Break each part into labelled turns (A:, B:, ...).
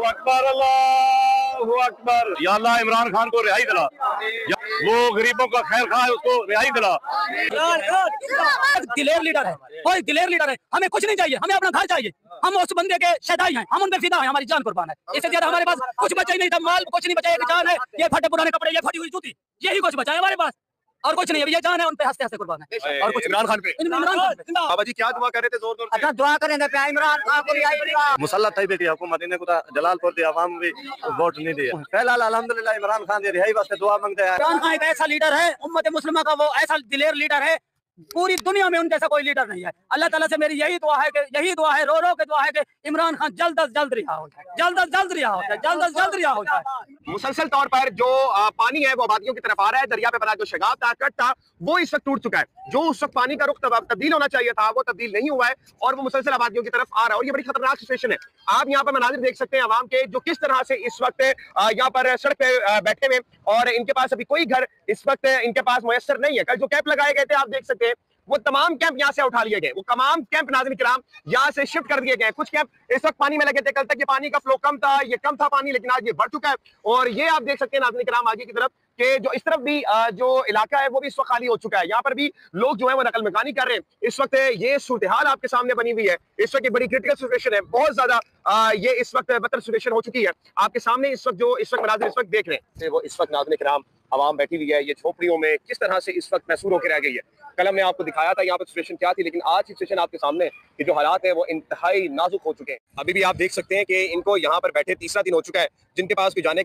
A: अकबर, अल्लाहु अकबर। या अल्लाह इमरान खान को रिहाई दिला, वो गरीबों का खैर खा है, उसको रिहाई दिला।
B: दिलेर लीडर है, कोई दिलेर लीडर है। हमें कुछ नहीं चाहिए, हमें अपना घर चाहिए। हम उस बंदे के शहदाई हैं, हम उन पे फिदा हैं, हमारी जान कुर्बान है। इससे ज्यादा हमारे पास कुछ बचा ही नहीं था, माल कुछ नहीं बचा। एक जान है, ये फटे पुराने कपड़े, ये फटी हुई जूती, यही कुछ बचा है हमारे पास, और कुछ नहीं है। ये जान है, उन पे हंसते हंसते कुर्बान है। और कुछ
A: इमरान खान पे, बाबा जी क्या दुआ कर रहे थे जोर जोर से?
B: अच्छा दुआ करें पे इमरान खान को रिहाई
C: मुसल्लत थी बेटी हुकूमत ने कुछ जलालपुर दी आवाम भी वोट नहीं दिया। फिलहाल अल्हम्दुलिल्लाह इमरान खान की रिहाई वास्ते दुआ मांगते हैं।
B: इमरान खान एक ऐसा लीडर है, उम्मत मुस्लिमा का वो ऐसा दिलेर लीडर है, पूरी दुनिया में उन जैसा कोई लीडर नहीं है। अल्लाह ताला से मेरी यही दुआ है कि रो रो के दुआ है कि इमरान खान जल्द अज जल्द रिहा हो जाए, जल्द अज जल्द रिहा हो जाए, जल्द अज जल्द रिहा हो जाए।
D: मुसलसल तौर पर जो पानी है वो आबादियों की तरफ आ रहा है। दरिया पे बना जो शगाब था, कट था, वो इस वक्त टूट चुका है। जो उस वक्त पानी का रुख तब्दील होना चाहिए था, वो तब्दील नहीं हुआ है और वो मुसलसल आबादियों की तरफ आ रहा है। और ये बड़ी खतरनाक सिचुएशन है। आप यहाँ पर मनाजिर देख सकते हैं अवाम के, जो किस तरह से इस वक्त यहाँ पर सड़क पे बैठे हुए, और इनके पास अभी कोई घर इस वक्त इनके पास मुयस्सर नहीं है। कल जो कैंप लगाए गए थे आप देख सकते हैं, वो तमाम कैंप यहाँ से उठा लिए गए। वो तमाम कैंप नाज़रीन किराम यहाँ से शिफ्ट कर दिए गए। कुछ कैंप इस वक्त पानी में लगे थे। कल तक ये पानी का फ्लो कम था, ये कम था पानी, लेकिन आज ये बढ़ चुका है। और ये आप देख सकते हैं नाज़रीन किराम आगे की तरफ कि जो इस तरफ भी जो इलाका है वो भी इस वक्त खाली हो चुका है। यहाँ पर भी लोग जो है वो नकल मकानी कर रहे हैं। इस वक्त ये सूरत हाल आपके सामने बनी हुई है। इस वक्त बड़ी क्रिटिकल सिचुएशन है, बहुत ज्यादा ये इस वक्त बदतर सिचुएशन हो चुकी है। आपके सामने इस वक्त जो इस वक्त मनाज़िर इस वक्त देख रहे हैं, वो इस वक्त नाज़रीन किराम आवाम बैठी हुई है। ये झोपड़ियों में किस तरह से इस वक्त महसूर होकर रह गई है। कल हमने आपको दिखाया था यहाँ पर सिचुएशन क्या थी, लेकिन आज की सिचुएशन आपके सामने ये जो हालात है वो इंतहाई नाजुक हो चुके हैं। अभी भी आप देख सकते हैं कि इनको यहाँ पर बैठे तीसरा दिन हो चुका है। जिनके पास कोई जाने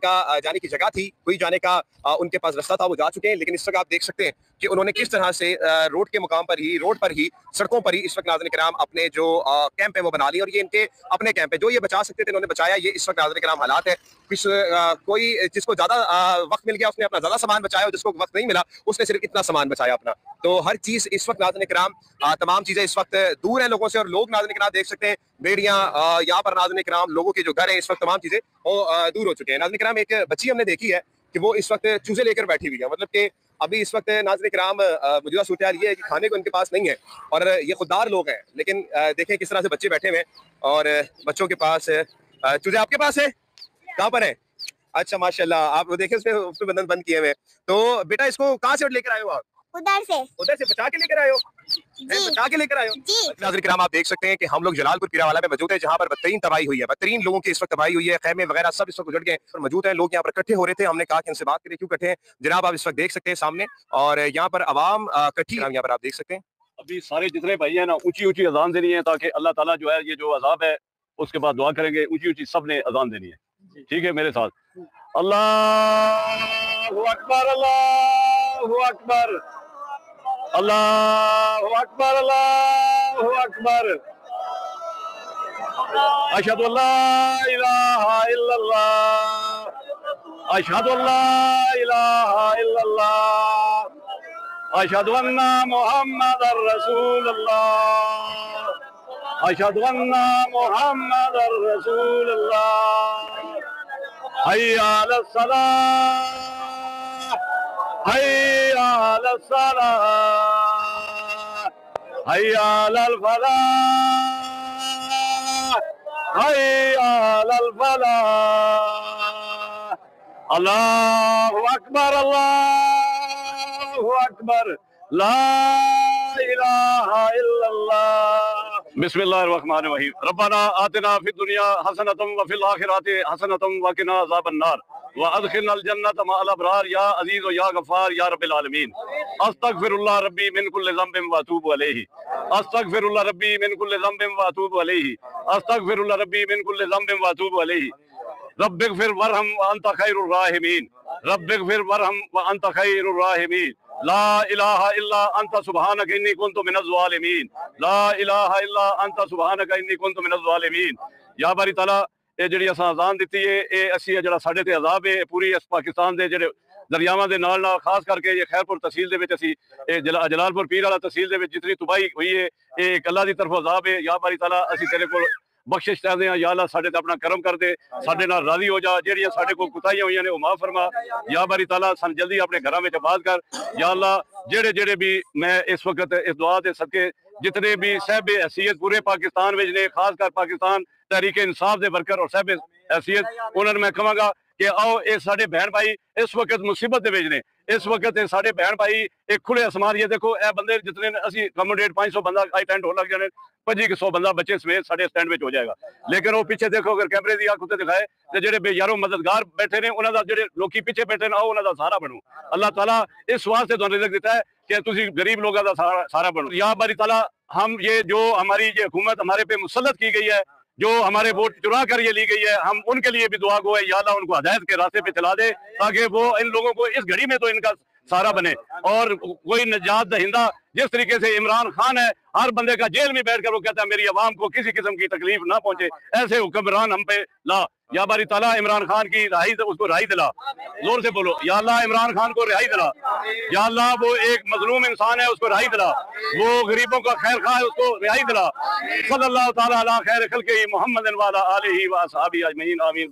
D: की जगह थी, कोई जाने का उनके पास रास्ता था, वो जा चुके हैं। लेकिन इस वक्त आप देख सकते हैं कि उन्होंने किस तरह से रोड के मुकाम पर ही, रोड पर ही, सड़कों पर ही इस वक्त नाज़रीन किराम अपने जो कैंप है वो बना लिए। और ये इनके अपने कैंप है, जो ये बचा सकते थे इन्होंने बचाया। ये इस वक्त नाज़रीन किराम हालात है। कोई जिसको ज्यादा वक्त मिल गया उसने अपना ज्यादा सामान बचाया, और जिसको वक्त नहीं मिला उसने सिर्फ इतना सामान बचाया अपना। तो हर चीज इस वक्त नाज़रीन किराम तमाम चीजें इस वक्त दूर हैं लोगों से, और लोग नाज़रीन किराम देख सकते हैं बेड़ियां यहाँ पर नाज़रीन किराम लोगों के जो घर है इस वक्त तमाम चीजें वो दूर हो चुके हैं। नाज़रीन किराम एक बच्ची हमने देखी है कि वो इस वक्त चूजे लेकर बैठी हुई है। मतलब कि अभी इस वक्त नाज़रीन किराम मौजूदा सूरत हाल ये है कि खाने को इनके पास नहीं है, और ये खुददार लोग हैं। लेकिन देखें किस तरह से बच्चे बैठे हुए हैं, और बच्चों के पास चूजे आपके पास है, कहाँ पर है? अच्छा माशाल्लाह, आप देखें उसपे बंधन बंद किए हुए। तो बेटा इसको कहाँ से लेकर आए हो आप? उधर से बचा के लेकर आए हो? बचा के लेकर आए हो? नाज़रीन किराम आप देख सकते हैं कि हम लोग जलालपुर पीरावाला में मौजूद है, जहाँ पर बदतरीन तबाही हुई है। बदतरीन लोगों की इस वक्त तबाही हुई है, खैमे वगैरह सब इस वक्त उजड़ गए और मौजूद हैं। लोग यहाँ पर इकट्ठे हो रहे थे, हमने कहा कि इनसे बात करें, क्यों इकट्ठे हैं जनाब आप इस वक्त देख सकते हैं सामने, और यहाँ पर आवाम इकट्ठी यहाँ पर आप देख सकते हैं।
A: अभी सारे जितने भाई है ना ऊंची ऊंची अजान देनी है, ताकि अल्लाह ताला जो है ये जो अजाब है उसके बाद दुआ करेंगे। ऊंची ऊंची सब ने अजान देनी है, ठीक है मेरे साथ? अल्लाहु अकबर, अल्लाहु अकबर, अल्लाहु अकबर, अल्लाहु अकबर। अशहदु अल्ला इलाहा इल्लल्लाह, अशहदु अल्ला इलाहा इल्लल्लाह, अशहदु अन्ना मुहम्मदर रसूलुल्लाह, अशहदु अन्ना मुहम्मदर रसूलुल्लाह। हय्या अलस सलाह, हय्या अलस सलाह, हय्या अलल फलाह, हय्या अलल फलाह। अल्लाहु अकबर, अल्लाहु अकबर, ला इलाहा इल्लल्लाह। बिस्मिल्लाहिर्रहमानिर्रहीम। रब्बना आतिना फिद दुनिया हसनतम व फिल आखिरति हसनतम व किना अज़ाबन नार व अदखिलनल जन्नत मअल अबरार या अज़ीज़ व या गफ़ार या रब्बिल आलमीन। अस्तगफिरुल्लाह रब्बी मिन कुल्लि ज़ंबिन व अतूबु अलैहि, अस्तगफिरुल्लाह रब्बी मिन कुल्लि ज़ंबिन व अतूबु अलैहि, अस्तगफिरुल्लाह रब्बी मिन कुल्लि ज़ंबिन व अतूबु अलैहि। रब्बिगफिर वरहम व अंत खैरुर राहिमीन, रब्बिगफिर वरहम व अंत खैरुर राहिमीन। ला इलाहा इल्ला अंत सुब्हानक इन्नी कुन्तु मिनज़ ज़ालिमीन, ला इलाहा इल्ला अंत सुब्हानक इन्नी कुन्तु मिनज़ ज़ालिमीन। या बारी ताला ये जिहड़ी असां अज़ान दित्ती है, ये असी जिहड़ा साडे ते अज़ाब है पूरी इस पाकिस्तान दे जिहड़े दरियावां दे नाल नाल खास करके ये खैरपुर तहसील दे विच असी जलालपुर पीर वाला तहसील दे विच जितनी तबाही हुई है ये एक अल्लाह दी तरफों अज़ाब है। या बारी ताला असी तेरे कोल बख्शिश चाहते हैं, या अल्लाह साडे ते अपना करम कर दे, साडे नाल राजी हो जा, जेहड़ियां साडे कोल कुताहियां होईयां ने वो माफ फरमा। या बारी ताला सन जल्दी अपने घरां विच आबाद कर। या अल्लाह जेड़े जेड़े भी मैं इस वक्त इस दुआ दे सदके जितने भी साहिब हैसियत पूरे पाकिस्तान विच ने, खास कर पाकिस्तान तहरीक इंसाफ दे वर्कर और साहिब हैसियत उन्होंने मैं कहूँगा कि आओ ये साढ़े बहन भाई इस वक्त मुसीबत के विच ने, इस वक्त साढ़े बहन भाई एक खुले आसमान, ये देखो ए बंदे जितने असी कमोडेट 500 बंदा आई टेंट हो लग जाने 2500 बंदा बच्चे समेत साढ़े स्टैंड में हो जाएगा। लेकिन वो पीछे देखो अगर कैमरे की अख उत्ते दिखाए तो जेडे बेयारो मददगार बैठे ने उन्होंने जेडे लोग पीछे बैठे ने आओ उन्होंने सहारा बनू। अल्लाह ताला इस वास्ते तुहानू रिज़्क दिता है कि तुसी गरीब लोगों का सहारा बनो। या बारी ताला हम ये जो हमारी ये हुकूमत हमारे पे मुसल्लत की गई है, जो हमारे वोट चुरा कर ये ली गई है, हम उनके लिए भी दुआ गो है, या अल्लाह उनको हिदायत के रास्ते पे चला दे ताकि वो इन लोगों को इस घड़ी में तो इनका सहारा बने और कोई निजात दहिंदा। जिस तरीके से इमरान खान है, हर बंदे का जेल में बैठकर वो कहता है मेरी आवाम को किसी किस्म की तकलीफ ना पहुंचे, ऐसे हुक्मरान हम पे ला। या बारी ताला इमरान खान की राही, उसको राही दिला, जोर से बोलो या अल्लाह इमरान खान को रिहाई दिला। या अल्लाह वो एक मजलूम इंसान है, उसको रिहाई दिला, वो गरीबों का खैर खा है, उसको रिहाई दिला। सल्लल्लाहु ताला अला खैर खल्क़िही मुहम्मदिन व अला आलिही व असहाबिही अजमईन आमीन।